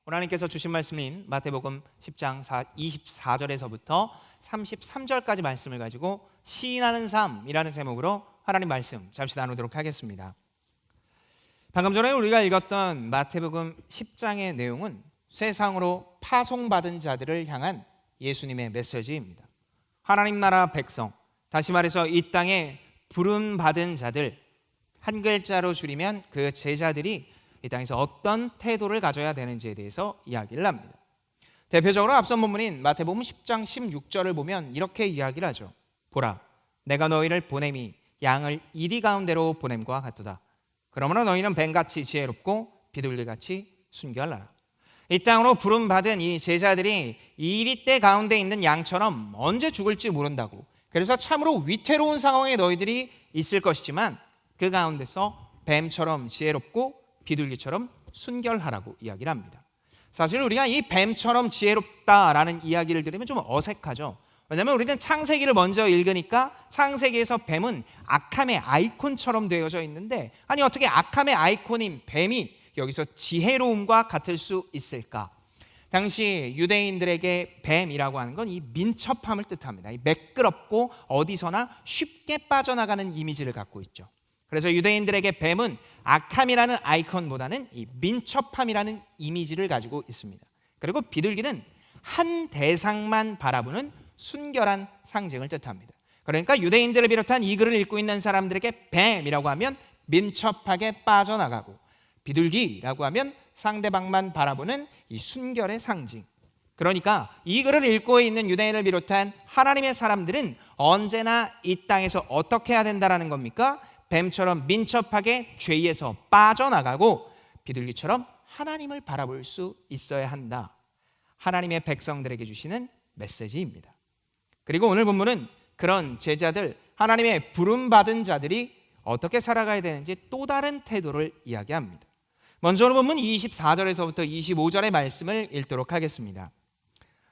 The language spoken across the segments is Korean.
하나님께서 주신 말씀인 마태복음 10장 24절에서부터 33절까지 말씀을 가지고 시인하는 삶이라는 제목으로 하나님 말씀 잠시 나누도록 하겠습니다. 방금 전에 우리가 읽었던 마태복음 10장의 내용은 세상으로 파송받은 자들을 향한 예수님의 메시지입니다. 하나님 나라 백성, 다시 말해서 이 땅에 부름받은 자들, 한 글자로 줄이면 그 제자들이 이 땅에서 어떤 태도를 가져야 되는지에 대해서 이야기를 합니다. 대표적으로 앞선 본문인 마태복음 10장 16절을 보면 이렇게 이야기를 하죠. 보라, 내가 너희를 보냄이 양을 이리 가운데로 보냄과 같도다. 그러므로 너희는 뱀같이 지혜롭고 비둘기같이 순결하라. 이 땅으로 부름받은 이 제자들이 이리떼 가운데 있는 양처럼 언제 죽을지 모른다고, 그래서 참으로 위태로운 상황에 너희들이 있을 것이지만 그 가운데서 뱀처럼 지혜롭고 비둘기처럼 순결하라고 이야기를 합니다. 사실 우리가 이 뱀처럼 지혜롭다라는 이야기를 들으면 좀 어색하죠. 왜냐하면 우리는 창세기를 먼저 읽으니까 창세기에서 뱀은 악함의 아이콘처럼 되어져 있는데, 아니 어떻게 악함의 아이콘인 뱀이 여기서 지혜로움과 같을 수 있을까? 당시 유대인들에게 뱀이라고 하는 건 이 민첩함을 뜻합니다. 이 매끄럽고 어디서나 쉽게 빠져나가는 이미지를 갖고 있죠. 그래서 유대인들에게 뱀은 악함이라는 아이콘보다는 이 민첩함이라는 이미지를 가지고 있습니다. 그리고 비둘기는 한 대상만 바라보는 순결한 상징을 뜻합니다. 그러니까 유대인들을 비롯한 이 글을 읽고 있는 사람들에게 뱀이라고 하면 민첩하게 빠져나가고, 비둘기라고 하면 상대방만 바라보는 이 순결의 상징. 그러니까 이 글을 읽고 있는 유대인을 비롯한 하나님의 사람들은 언제나 이 땅에서 어떻게 해야 된다라는 겁니까? 뱀처럼 민첩하게 죄에서 빠져나가고 비둘기처럼 하나님을 바라볼 수 있어야 한다. 하나님의 백성들에게 주시는 메시지입니다. 그리고 오늘 본문은 그런 제자들, 하나님의 부름받은 자들이 어떻게 살아가야 되는지 또 다른 태도를 이야기합니다. 먼저 오늘 본문 24절에서부터 25절의 말씀을 읽도록 하겠습니다.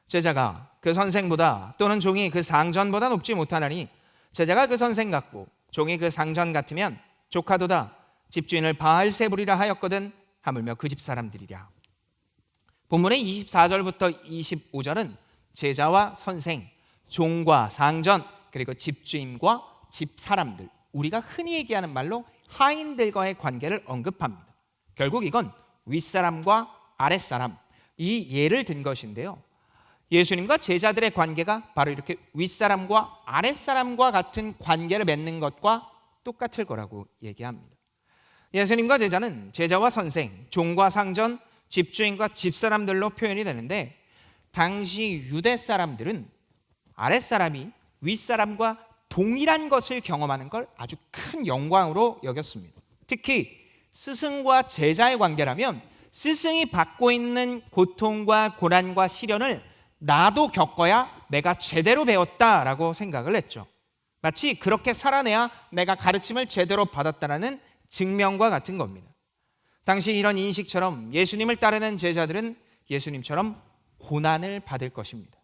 제자가 그 선생보다 또는 종이 그 상전보다 높지 못하나니 제자가 그 선생 같고 종이 그 상전 같으면 조카도다. 집주인을 바알세불이라 하였거든 하물며 그 집 사람들이랴. 본문의 24절부터 25절은 제자와 선생, 종과 상전, 그리고 집주인과 집 사람들, 우리가 흔히 얘기하는 말로 하인들과의 관계를 언급합니다. 결국 이건 윗사람과 아랫사람, 이 예를 든 것인데요, 예수님과 제자들의 관계가 바로 이렇게 윗사람과 아랫사람과 같은 관계를 맺는 것과 똑같을 거라고 얘기합니다. 예수님과 제자는 제자와 선생, 종과 상전, 집주인과 집사람들로 표현이 되는데, 당시 유대 사람들은 아랫사람이 윗사람과 동일한 것을 경험하는 걸 아주 큰 영광으로 여겼습니다. 특히 스승과 제자의 관계라면 스승이 받고 있는 고통과 고난과 시련을 나도 겪어야 내가 제대로 배웠다라고 생각을 했죠. 마치 그렇게 살아내야 내가 가르침을 제대로 받았다라는 증명과 같은 겁니다. 당시 이런 인식처럼 예수님을 따르는 제자들은 예수님처럼 고난을 받을 것입니다.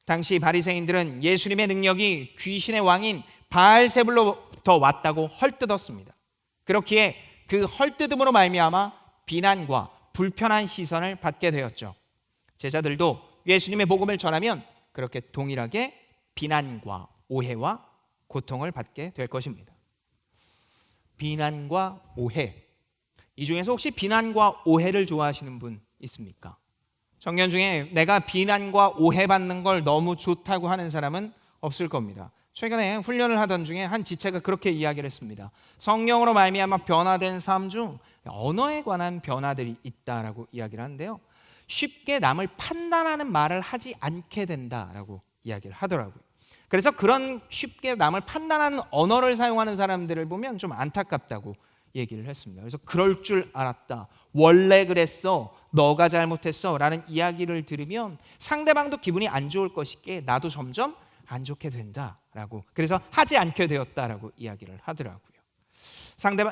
당시 바리새인들은 예수님의 능력이 귀신의 왕인 바알세불로부터 왔다고 헐뜯었습니다. 그렇기에 그 헐뜯음으로 말미암아 비난과 불편한 시선을 받게 되었죠. 제자들도 예수님의 복음을 전하면 그렇게 동일하게 비난과 오해와 고통을 받게 될 것입니다. 비난과 오해, 이 중에서 혹시 비난과 오해를 좋아하시는 분 있습니까? 청년 중에 내가 비난과 오해받는 걸 너무 좋다고 하는 사람은 없을 겁니다. 최근에 훈련을 하던 중에 한 지체가 그렇게 이야기를 했습니다. 성령으로 말미암아 변화된 삶 중 언어에 관한 변화들이 있다라고 이야기를 하는데요, 쉽게 남을 판단하는 말을 하지 않게 된다라고 이야기를 하더라고요. 그래서 그런 쉽게 남을 판단하는 언어를 사용하는 사람들을 보면 좀 안타깝다고 얘기를 했습니다. 그래서 그럴 줄 알았다, 원래 그랬어, 너가 잘못했어 라는 이야기를 들으면 상대방도 기분이 안 좋을 것이기에 나도 점점 안 좋게 된다라고, 그래서 하지 않게 되었다라고 이야기를 하더라고요.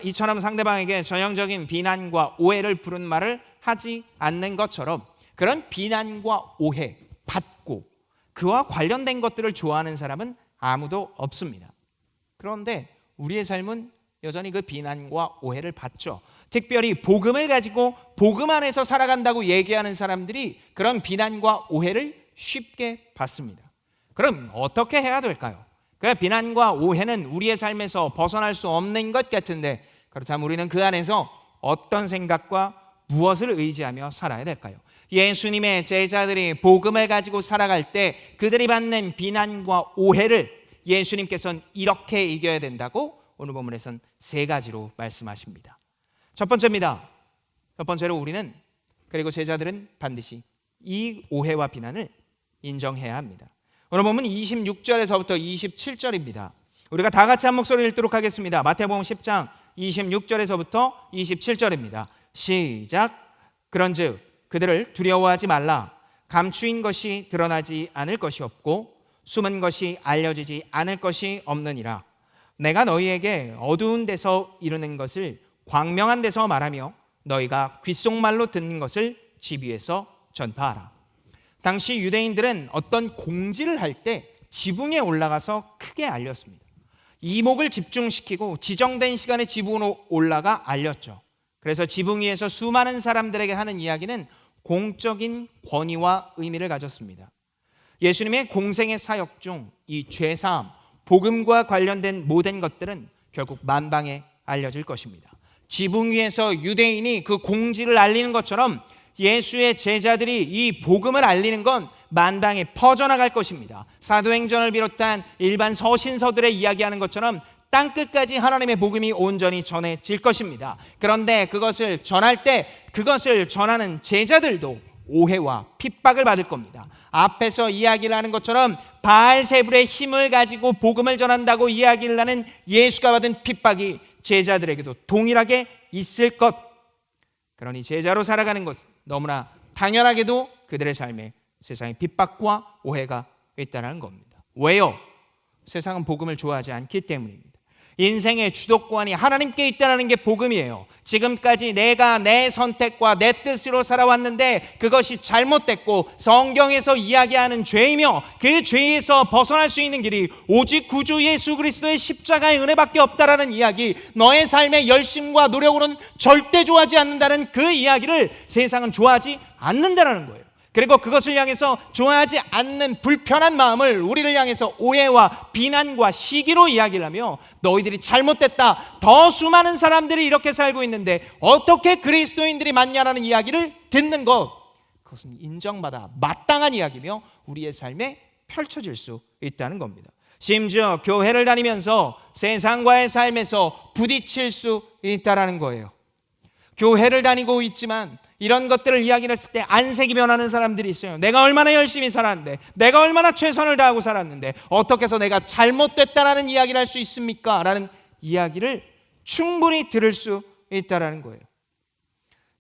이처럼 상대방에게 전형적인 비난과 오해를 부른 말을 하지 않는 것처럼 그런 비난과 오해 받고 그와 관련된 것들을 좋아하는 사람은 아무도 없습니다. 그런데 우리의 삶은 여전히 그 비난과 오해를 받죠. 특별히 복음을 가지고 복음 안에서 살아간다고 얘기하는 사람들이 그런 비난과 오해를 쉽게 받습니다. 그럼 어떻게 해야 될까요? 그 비난과 오해는 우리의 삶에서 벗어날 수 없는 것 같은데, 그렇다면 우리는 그 안에서 어떤 생각과 무엇을 의지하며 살아야 될까요? 예수님의 제자들이 복음을 가지고 살아갈 때 그들이 받는 비난과 오해를 예수님께서는 이렇게 이겨야 된다고 오늘 본문에서는 세 가지로 말씀하십니다. 첫 번째입니다. 첫 번째로 우리는, 그리고 제자들은 반드시 이 오해와 비난을 인정해야 합니다. 오늘 본문 26절에서부터 27절입니다. 우리가 다 같이 한 목소리 읽도록 하겠습니다. 마태복음 10장 26절에서부터 27절입니다. 시작. 그런즉 그들을 두려워하지 말라. 감추인 것이 드러나지 않을 것이 없고 숨은 것이 알려지지 않을 것이 없느니라. 내가 너희에게 어두운 데서 이루는 것을 광명한 데서 말하며 너희가 귓속말로 듣는 것을 집 위에서 전파하라. 당시 유대인들은 어떤 공지를 할 때 지붕에 올라가서 크게 알렸습니다. 이목을 집중시키고 지정된 시간에 지붕으로 올라가 알렸죠. 그래서 지붕 위에서 수많은 사람들에게 하는 이야기는 공적인 권위와 의미를 가졌습니다. 예수님의 공생의 사역 중 이 죄사함, 복음과 관련된 모든 것들은 결국 만방에 알려질 것입니다. 지붕 위에서 유대인이 그 공지를 알리는 것처럼 예수의 제자들이 이 복음을 알리는 건 만방에 퍼져나갈 것입니다. 사도행전을 비롯한 일반 서신서들의 이야기하는 것처럼 땅끝까지 하나님의 복음이 온전히 전해질 것입니다. 그런데 그것을 전할 때 그것을 전하는 제자들도 오해와 핍박을 받을 겁니다. 앞에서 이야기를 하는 것처럼 바알세불의 힘을 가지고 복음을 전한다고 이야기를 하는 예수가 받은 핍박이 제자들에게도 동일하게 있을 것. 그러니 제자로 살아가는 것은 너무나 당연하게도 그들의 삶에 세상의 핍박과 오해가 있다는 겁니다. 왜요? 세상은 복음을 좋아하지 않기 때문입니다. 인생의 주도권이 하나님께 있다는 게 복음이에요. 지금까지 내가 내 선택과 내 뜻으로 살아왔는데 그것이 잘못됐고 성경에서 이야기하는 죄이며 그 죄에서 벗어날 수 있는 길이 오직 구주 예수 그리스도의 십자가의 은혜밖에 없다라는 이야기, 너의 삶의 열심과 노력으로는 절대 좋아하지 않는다는 그 이야기를 세상은 좋아하지 않는다는 거예요. 그리고 그것을 향해서 좋아하지 않는 불편한 마음을 우리를 향해서 오해와 비난과 시기로 이야기를 하며 너희들이 잘못됐다, 더 수많은 사람들이 이렇게 살고 있는데 어떻게 그리스도인들이 맞냐라는 이야기를 듣는 것, 그것은 인정받아 마땅한 이야기며 우리의 삶에 펼쳐질 수 있다는 겁니다. 심지어 교회를 다니면서 세상과의 삶에서 부딪힐 수 있다는 거예요. 교회를 다니고 있지만 이런 것들을 이야기를 했을 때 안색이 변하는 사람들이 있어요. 내가 얼마나 열심히 살았는데, 내가 얼마나 최선을 다하고 살았는데 어떻게 해서 내가 잘못됐다라는 이야기를 할 수 있습니까? 라는 이야기를 충분히 들을 수 있다는 거예요.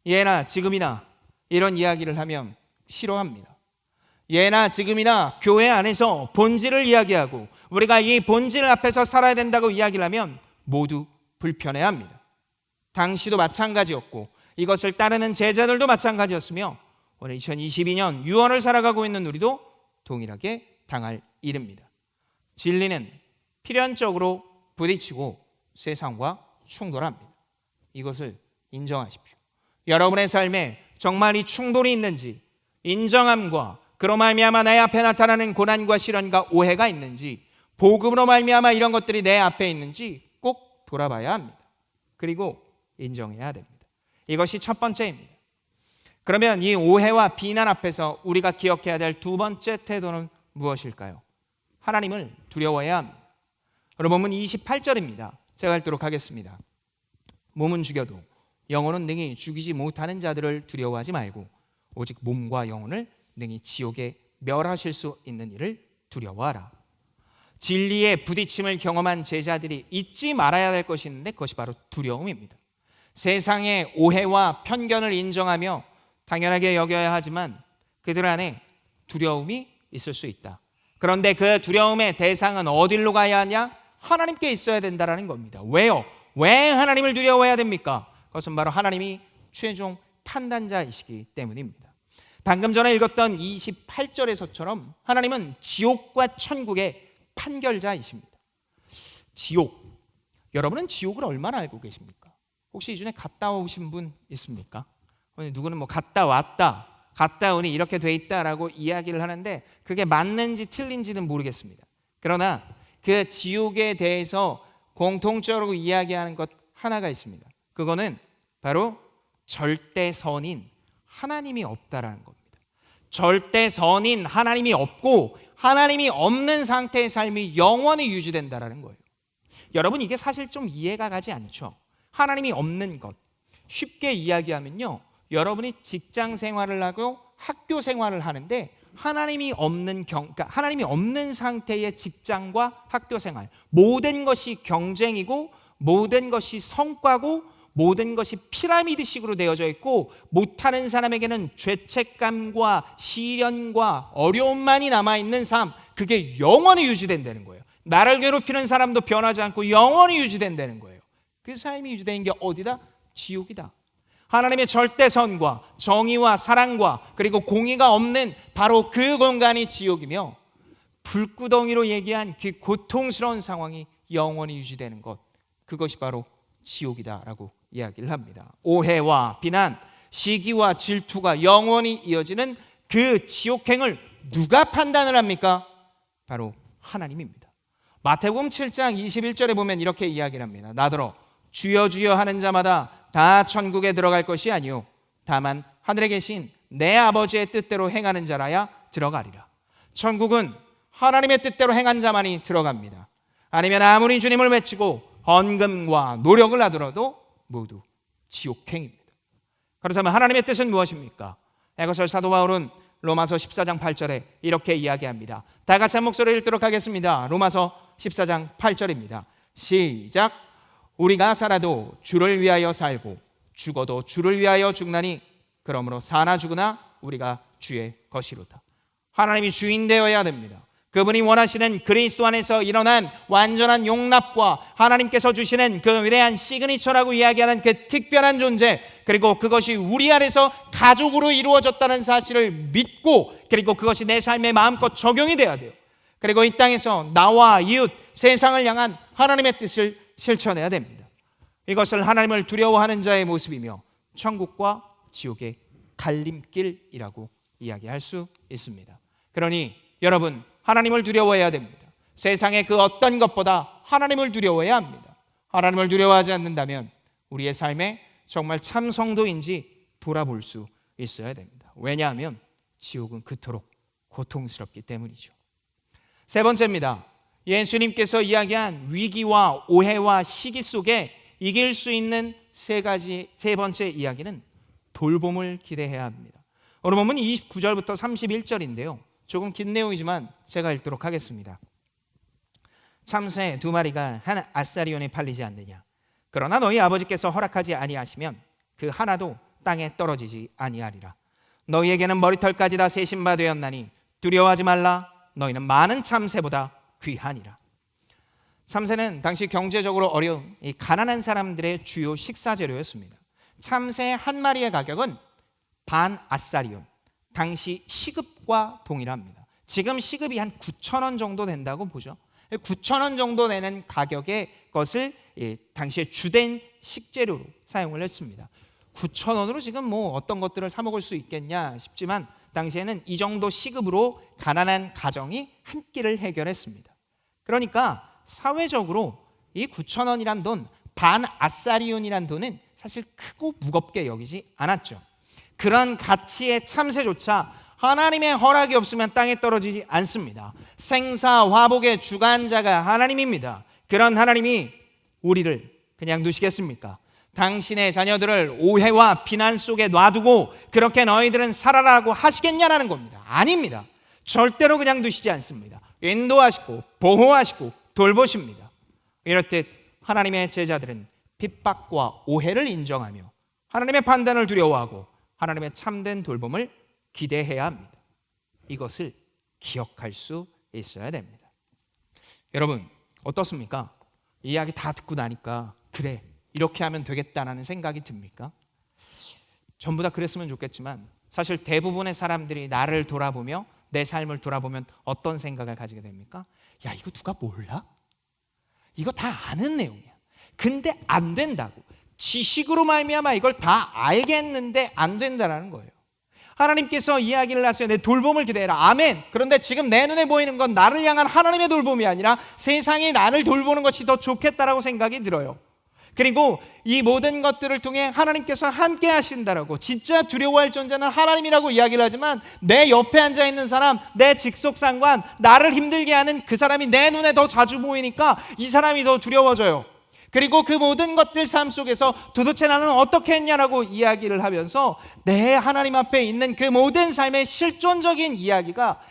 예나 지금이나 이런 이야기를 하면 싫어합니다. 예나 지금이나 교회 안에서 본질을 이야기하고 우리가 이 본질 앞에서 살아야 된다고 이야기를 하면 모두 불편해합니다. 당시도 마찬가지였고 이것을 따르는 제자들도 마찬가지였으며 오늘 2022년 6월을 살아가고 있는 우리도 동일하게 당할 일입니다. 진리는 필연적으로 부딪히고 세상과 충돌합니다. 이것을 인정하십시오. 여러분의 삶에 정말 이 충돌이 있는지, 인정함과 그로 말미암아 내 앞에 나타나는 고난과 시련과 오해가 있는지, 복음으로 말미암아 이런 것들이 내 앞에 있는지 꼭 돌아봐야 합니다. 그리고 인정해야 됩니다. 이것이 첫 번째입니다. 그러면 이 오해와 비난 앞에서 우리가 기억해야 될 두 번째 태도는 무엇일까요? 하나님을 두려워해야 합니다. 오늘 본문 28절입니다. 제가 읽도록 하겠습니다. 몸은 죽여도 영혼은 능히 죽이지 못하는 자들을 두려워하지 말고 오직 몸과 영혼을 능히 지옥에 멸하실 수 있는 일을 두려워하라. 진리의 부딪힘을 경험한 제자들이 잊지 말아야 될 것이 있는데 그것이 바로 두려움입니다. 세상의 오해와 편견을 인정하며 당연하게 여겨야 하지만 그들 안에 두려움이 있을 수 있다. 그런데 그 두려움의 대상은 어디로 가야 하냐? 하나님께 있어야 된다는 겁니다. 왜요? 왜 하나님을 두려워해야 됩니까? 그것은 바로 하나님이 최종 판단자이시기 때문입니다. 방금 전에 읽었던 28절에서처럼 하나님은 지옥과 천국의 판결자이십니다. 지옥, 여러분은 지옥을 얼마나 알고 계십니까? 혹시 이 중에 갔다 오신 분 있습니까? 누구는 뭐 갔다 왔다, 갔다 오니 이렇게 돼 있다라고 이야기를 하는데 그게 맞는지 틀린지는 모르겠습니다. 그러나 그 지옥에 대해서 공통적으로 이야기하는 것 하나가 있습니다. 그거는 바로 절대선인 하나님이 없다라는 겁니다. 절대선인 하나님이 없고 하나님이 없는 상태의 삶이 영원히 유지된다라는 거예요. 여러분, 이게 사실 좀 이해가 가지 않죠? 하나님이 없는 것. 쉽게 이야기하면요, 여러분이 직장 생활을 하고 학교 생활을 하는데 하나님이 없는 상태의 직장과 학교 생활, 모든 것이 경쟁이고 모든 것이 성과고 모든 것이 피라미드식으로 되어져 있고 못하는 사람에게는 죄책감과 시련과 어려움만이 남아있는 삶, 그게 영원히 유지된다는 거예요. 나를 괴롭히는 사람도 변하지 않고 영원히 유지된다는 거예요. 그 삶이 유지되는 게 어디다? 지옥이다. 하나님의 절대선과 정의와 사랑과 그리고 공의가 없는 바로 그 공간이 지옥이며 불구덩이로 얘기한 그 고통스러운 상황이 영원히 유지되는 것, 그것이 바로 지옥이다라고 이야기를 합니다. 오해와 비난, 시기와 질투가 영원히 이어지는 그 지옥행을 누가 판단을 합니까? 바로 하나님입니다. 마태복음 7장 21절에 보면 이렇게 이야기를 합니다. 나더러 주여 주여 하는 자마다 다 천국에 들어갈 것이 아니요 다만 하늘에 계신 내 아버지의 뜻대로 행하는 자라야 들어가리라. 천국은 하나님의 뜻대로 행한 자만이 들어갑니다. 아니면 아무리 주님을 외치고 헌금과 노력을 하더라도 모두 지옥행입니다. 그렇다면 하나님의 뜻은 무엇입니까? 이것을 사도 바울은 로마서 14장 8절에 이렇게 이야기합니다. 다 같이 한 목소리를 읽도록 하겠습니다. 로마서 14장 8절입니다. 시작. 우리가 살아도 주를 위하여 살고 죽어도 주를 위하여 죽나니 그러므로 사나 죽으나 우리가 주의 것이로다. 하나님이 주인 되어야 됩니다. 그분이 원하시는 그리스도 안에서 일어난 완전한 용납과 하나님께서 주시는 그 위대한 시그니처라고 이야기하는 그 특별한 존재, 그리고 그것이 우리 안에서 가족으로 이루어졌다는 사실을 믿고 그리고 그것이 내 삶에 마음껏 적용이 돼야 돼요. 그리고 이 땅에서 나와 이웃, 세상을 향한 하나님의 뜻을 실천해야 됩니다. 이것을 하나님을 두려워하는 자의 모습이며 천국과 지옥의 갈림길이라고 이야기할 수 있습니다. 그러니 여러분, 하나님을 두려워해야 됩니다. 세상의 그 어떤 것보다 하나님을 두려워해야 합니다. 하나님을 두려워하지 않는다면 우리의 삶에 정말 참 성도인지 돌아볼 수 있어야 됩니다. 왜냐하면 지옥은 그토록 고통스럽기 때문이죠. 세 번째입니다. 예수님께서 이야기한 위기와 오해와 시기 속에 이길 수 있는 세 번째 이야기는 돌봄을 기대해야 합니다. 오늘 본문 29절부터 31절인데요. 조금 긴 내용이지만 제가 읽도록 하겠습니다. 참새 2마리가 한 아사리온에 팔리지 않느냐? 그러나 너희 아버지께서 허락하지 아니하시면 그 하나도 땅에 떨어지지 아니하리라. 너희에게는 머리털까지 다 세신 바 되었나니 두려워하지 말라. 너희는 많은 참새보다 귀하니라. 참새는 당시 경제적으로 어려운 이 가난한 사람들의 주요 식사 재료였습니다. 참새 한 마리의 가격은 반 아사리온, 당시 시급과 동일합니다. 지금 시급이 한 9,000원 정도 된다고 보죠. 9,000원 정도 되는 가격의 것을 당시에 주된 식재료로 사용을 했습니다. 9,000원으로 지금 뭐 어떤 것들을 사 먹을 수 있겠냐 싶지만 당시에는 이 정도 시급으로 가난한 가정이 한 끼를 해결했습니다. 그러니까 사회적으로 이 9,000원이란 돈, 반 아사리온이란 돈은 사실 크고 무겁게 여기지 않았죠. 그런 가치의 참새조차 하나님의 허락이 없으면 땅에 떨어지지 않습니다. 생사화복의 주관자가 하나님입니다. 그런 하나님이 우리를 그냥 두시겠습니까? 당신의 자녀들을 오해와 비난 속에 놔두고 그렇게 너희들은 살아라고 하시겠냐라는 겁니다. 아닙니다. 절대로 그냥 두시지 않습니다. 인도하시고 보호하시고 돌보십니다. 이렇듯 하나님의 제자들은 핍박과 오해를 인정하며 하나님의 판단을 두려워하고 하나님의 참된 돌봄을 기대해야 합니다. 이것을 기억할 수 있어야 됩니다. 여러분, 어떻습니까? 이 이야기 다 듣고 나니까 그래, 이렇게 하면 되겠다라는 생각이 듭니까? 전부 다 그랬으면 좋겠지만 사실 대부분의 사람들이 나를 돌아보며 내 삶을 돌아보면 어떤 생각을 가지게 됩니까? 야, 이거 누가 몰라? 이거 다 아는 내용이야. 근데 안 된다고. 지식으로 말미암아 이걸 다 알겠는데 안 된다라는 거예요. 하나님께서 이야기를 하세요. 내 돌봄을 기대해라. 아멘. 그런데 지금 내 눈에 보이는 건 나를 향한 하나님의 돌봄이 아니라 세상이 나를 돌보는 것이 더 좋겠다라고 생각이 들어요. 그리고 이 모든 것들을 통해 하나님께서 함께 하신다라고, 진짜 두려워할 존재는 하나님이라고 이야기를 하지만 내 옆에 앉아있는 사람, 내 직속상관, 나를 힘들게 하는 그 사람이 내 눈에 더 자주 보이니까 이 사람이 더 두려워져요. 그리고 그 모든 것들 삶 속에서 도대체 나는 어떻게 했냐라고 이야기를 하면서 내 하나님 앞에 있는 그 모든 삶의 실존적인 이야기가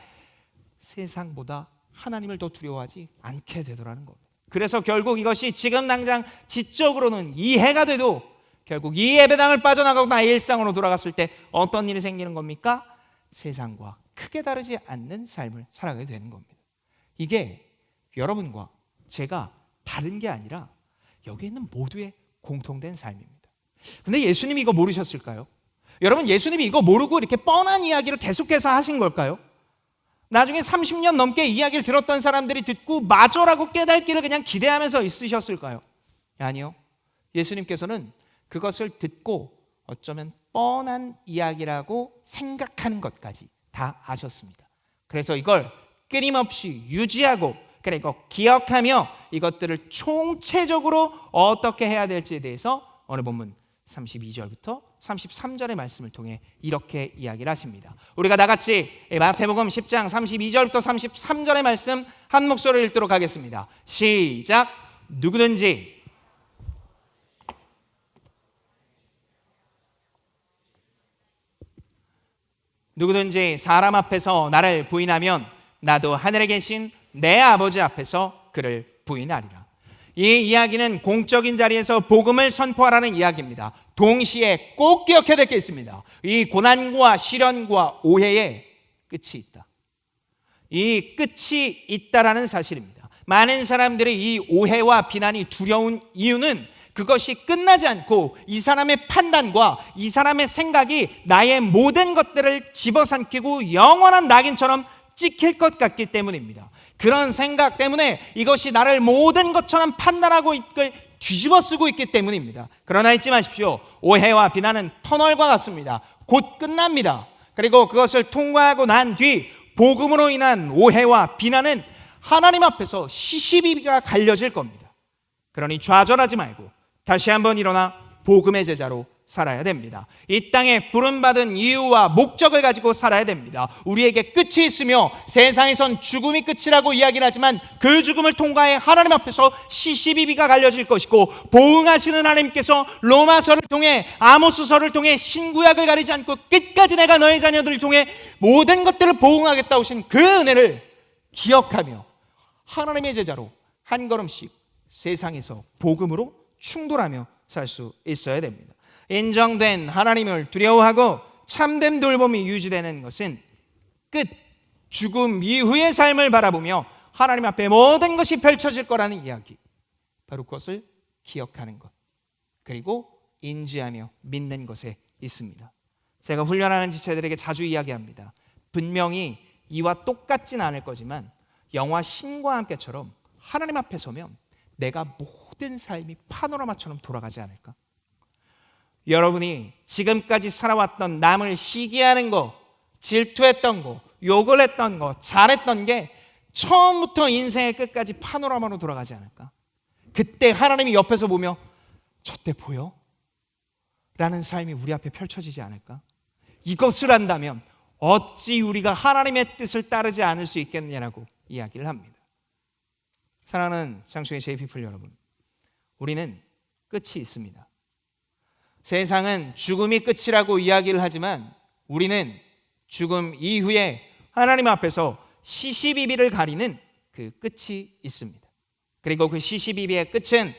세상보다 하나님을 더 두려워하지 않게 되더라는 겁니다. 그래서 결국 이것이 지금 당장 지적으로는 이해가 돼도 결국 이 예배당을 빠져나가고 나의 일상으로 돌아갔을 때 어떤 일이 생기는 겁니까? 세상과 크게 다르지 않는 삶을 살아가게 되는 겁니다. 이게 여러분과 제가 다른 게 아니라 여기 있는 모두의 공통된 삶입니다. 근데 예수님이 이거 모르셨을까요? 여러분, 예수님이 이거 모르고 이렇게 뻔한 이야기를 계속해서 하신 걸까요? 나중에 30년 넘게 이야기를 들었던 사람들이 듣고 맞아라고 깨닫기를 그냥 기대하면서 있으셨을까요? 아니요. 예수님께서는 그것을 듣고 어쩌면 뻔한 이야기라고 생각하는 것까지 다 아셨습니다. 그래서 이걸 끊임없이 유지하고 그리고 기억하며 이것들을 총체적으로 어떻게 해야 될지에 대해서 오늘 본문 32절부터 33절의 말씀을 통해 이렇게 이야기를 하십니다. 우리가 다같이 마태복음 10장 32절부터 33절의 말씀 한 목소리로 읽도록 하겠습니다. 시작. 누구든지 사람 앞에서 나를 부인하면 나도 하늘에 계신 내 아버지 앞에서 그를 부인하리라. 이 이야기는 공적인 자리에서 복음을 선포하라는 이야기입니다. 동시에 꼭 기억해야 될 게 있습니다. 이 고난과 시련과 오해의 끝이 있다. 이 끝이 있다라는 사실입니다. 많은 사람들이 이 오해와 비난이 두려운 이유는 그것이 끝나지 않고 이 사람의 판단과 이 사람의 생각이 나의 모든 것들을 집어삼키고 영원한 낙인처럼 찍힐 것 같기 때문입니다. 그런 생각 때문에 이것이 나를 모든 것처럼 판단하고 이걸 뒤집어 쓰고 있기 때문입니다. 그러나 잊지 마십시오. 오해와 비난은 터널과 같습니다. 곧 끝납니다. 그리고 그것을 통과하고 난 뒤 복음으로 인한 오해와 비난은 하나님 앞에서 시시비비가 갈려질 겁니다. 그러니 좌절하지 말고 다시 한번 일어나 복음의 제자로 살아야 됩니다. 이 땅에 부름받은 이유와 목적을 가지고 살아야 됩니다. 우리에게 끝이 있으며 세상에선 죽음이 끝이라고 이야기를 하지만 그 죽음을 통과해 하나님 앞에서 시시비비가 갈려질 것이고 보응하시는 하나님께서 로마서를 통해 아모스서를 통해 신구약을 가리지 않고 끝까지 내가 너의 자녀들을 통해 모든 것들을 보응하겠다 하신 그 은혜를 기억하며 하나님의 제자로 한 걸음씩 세상에서 복음으로 충돌하며 살 수 있어야 됩니다. 인정된 하나님을 두려워하고 참된 돌봄이 유지되는 것은 끝, 죽음 이후의 삶을 바라보며 하나님 앞에 모든 것이 펼쳐질 거라는 이야기, 바로 그것을 기억하는 것, 그리고 인지하며 믿는 것에 있습니다. 제가 훈련하는 지체들에게 자주 이야기합니다. 분명히 이와 똑같진 않을 거지만 영화 신과 함께처럼 하나님 앞에 서면 내가 모든 삶이 파노라마처럼 돌아가지 않을까? 여러분이 지금까지 살아왔던 남을 시기하는 거, 질투했던 거, 욕을 했던 거, 잘했던 게 처음부터 인생의 끝까지 파노라마로 돌아가지 않을까? 그때 하나님이 옆에서 보며 저때 보여? 라는 삶이 우리 앞에 펼쳐지지 않을까? 이것을 안다면 어찌 우리가 하나님의 뜻을 따르지 않을 수 있겠느냐라고 이야기를 합니다. 사랑하는 장충의 JP플 여러분, 우리는 끝이 있습니다. 세상은 죽음이 끝이라고 이야기를 하지만 우리는 죽음 이후에 하나님 앞에서 시시비비를 가리는 그 끝이 있습니다. 그리고 그 시시비비의 끝은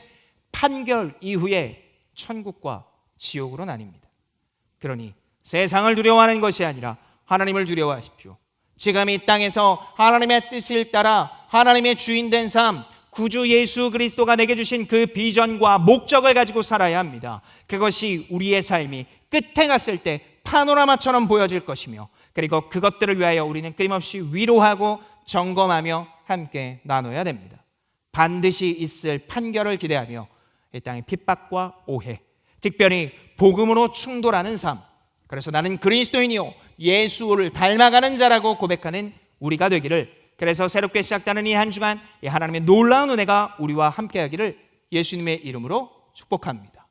판결 이후에 천국과 지옥으로 나뉩니다. 그러니 세상을 두려워하는 것이 아니라 하나님을 두려워하십시오. 지금 이 땅에서 하나님의 뜻을 따라 하나님의 주인된 삶, 구주 예수 그리스도가 내게 주신 그 비전과 목적을 가지고 살아야 합니다. 그것이 우리의 삶이 끝에 갔을 때 파노라마처럼 보여질 것이며, 그리고 그것들을 위하여 우리는 끊임없이 위로하고 점검하며 함께 나눠야 됩니다. 반드시 있을 판결을 기대하며 이 땅의 핍박과 오해, 특별히 복음으로 충돌하는 삶, 그래서 나는 그리스도인이요 예수를 닮아가는 자라고 고백하는 우리가 되기를, 그래서 새롭게 시작되는 이 한 주간 이 하나님의 놀라운 은혜가 우리와 함께하기를 예수님의 이름으로 축복합니다.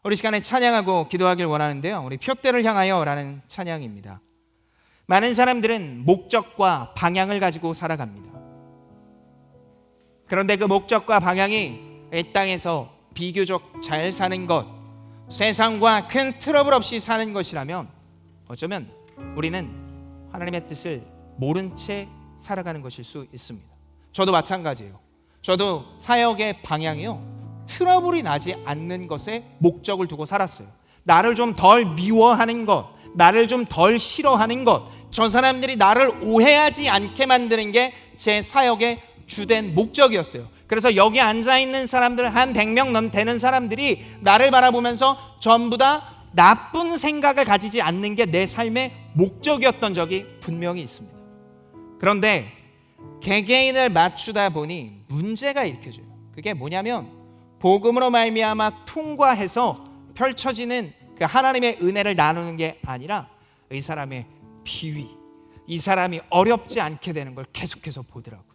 우리 시간에 찬양하고 기도하길 원하는데요, 우리 표대를 향하여 라는 찬양입니다. 많은 사람들은 목적과 방향을 가지고 살아갑니다. 그런데 그 목적과 방향이 이 땅에서 비교적 잘 사는 것, 세상과 큰 트러블 없이 사는 것이라면 어쩌면 우리는 하나님의 뜻을 모른 채 살아가는 것일 수 있습니다. 저도 마찬가지예요. 저도 사역의 방향이요, 트러블이 나지 않는 것에 목적을 두고 살았어요. 나를 좀 덜 미워하는 것, 나를 좀 덜 싫어하는 것, 저 사람들이 나를 오해하지 않게 만드는 게 제 사역의 주된 목적이었어요. 그래서 여기 앉아있는 사람들 한 100명 넘 되는 사람들이 나를 바라보면서 전부 다 나쁜 생각을 가지지 않는 게 내 삶의 목적이었던 적이 분명히 있습니다. 그런데 개개인을 맞추다 보니 문제가 일으켜져요. 그게 뭐냐면 복음으로 말미암아 통과해서 펼쳐지는 그 하나님의 은혜를 나누는 게 아니라 이 사람의 비위, 이 사람이 어렵지 않게 되는 걸 계속해서 보더라고요.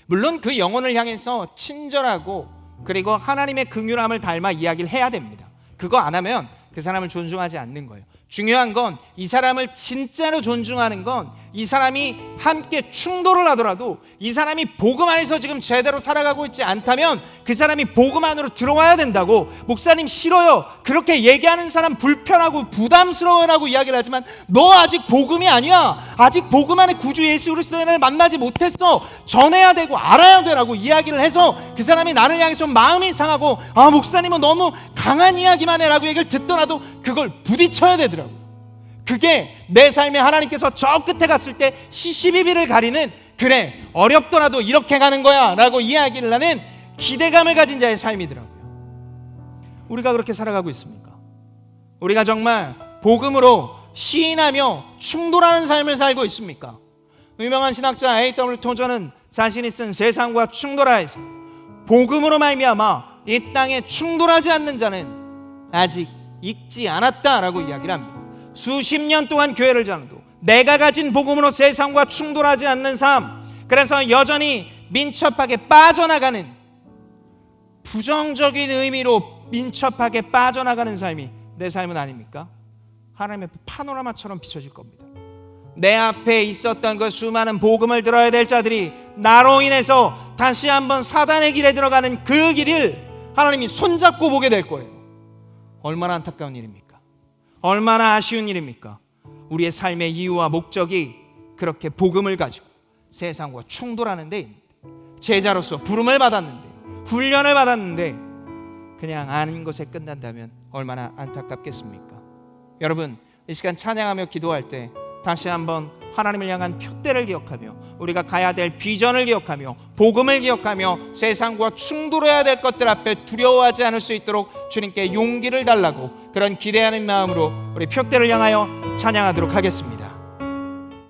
물론 그 영혼을 향해서 친절하고 그리고 하나님의 긍휼함을 닮아 이야기를 해야 됩니다. 그거 안 하면 그 사람을 존중하지 않는 거예요. 중요한 건 이 사람을 진짜로 존중하는 건 이 사람이 함께 충돌을 하더라도 이 사람이 복음 안에서 지금 제대로 살아가고 있지 않다면 그 사람이 복음 안으로 들어와야 된다고. 목사님 싫어요, 그렇게 얘기하는 사람 불편하고 부담스러워라고 이야기를 하지만 너 아직 복음이 아니야, 아직 복음 안에 구주 예수 그리스도를 만나지 못했어, 전해야 되고 알아야 되라고 이야기를 해서 그 사람이 나를 향해 좀 마음이 상하고 아 목사님은 너무 강한 이야기만 해라고 얘기를 듣더라도 그걸 부딪혀야 되더라고. 그게 내 삶에 하나님께서 저 끝에 갔을 때 시시비비를 가리는, 그래 어렵더라도 이렇게 가는 거야 라고 이야기를 하는 기대감을 가진 자의 삶이더라고요. 우리가 그렇게 살아가고 있습니까? 우리가 정말 복음으로 시인하며 충돌하는 삶을 살고 있습니까? 유명한 신학자 A.W. 토저는 자신이 쓴 세상과 충돌하여서 복음으로 말미암아 이 땅에 충돌하지 않는 자는 아직 익지 않았다라고 이야기를 합니다. 수십 년 동안 교회를 전도, 내가 가진 복음으로 세상과 충돌하지 않는 삶, 그래서 여전히 민첩하게 빠져나가는, 부정적인 의미로 민첩하게 빠져나가는 삶이 내 삶은 아닙니까? 하나님의 파노라마처럼 비춰질 겁니다. 내 앞에 있었던 그 수많은 복음을 들어야 될 자들이 나로 인해서 다시 한번 사단의 길에 들어가는 그 길을 하나님이 손잡고 보게 될 거예요. 얼마나 안타까운 일입니까? 얼마나 아쉬운 일입니까? 우리의 삶의 이유와 목적이 그렇게 복음을 가지고 세상과 충돌하는 데 있는데, 제자로서 부름을 받았는데, 훈련을 받았는데 그냥 아는 것에 끝난다면 얼마나 안타깝겠습니까? 여러분, 이 시간 찬양하며 기도할 때 다시 한번 하나님을 향한 표대를 기억하며 우리가 가야 될 비전을 기억하며 복음을 기억하며 세상과 충돌해야 될 것들 앞에 두려워하지 않을 수 있도록 주님께 용기를 달라고, 그런 기대하는 마음으로 우리 표대를 향하여 찬양하도록 하겠습니다.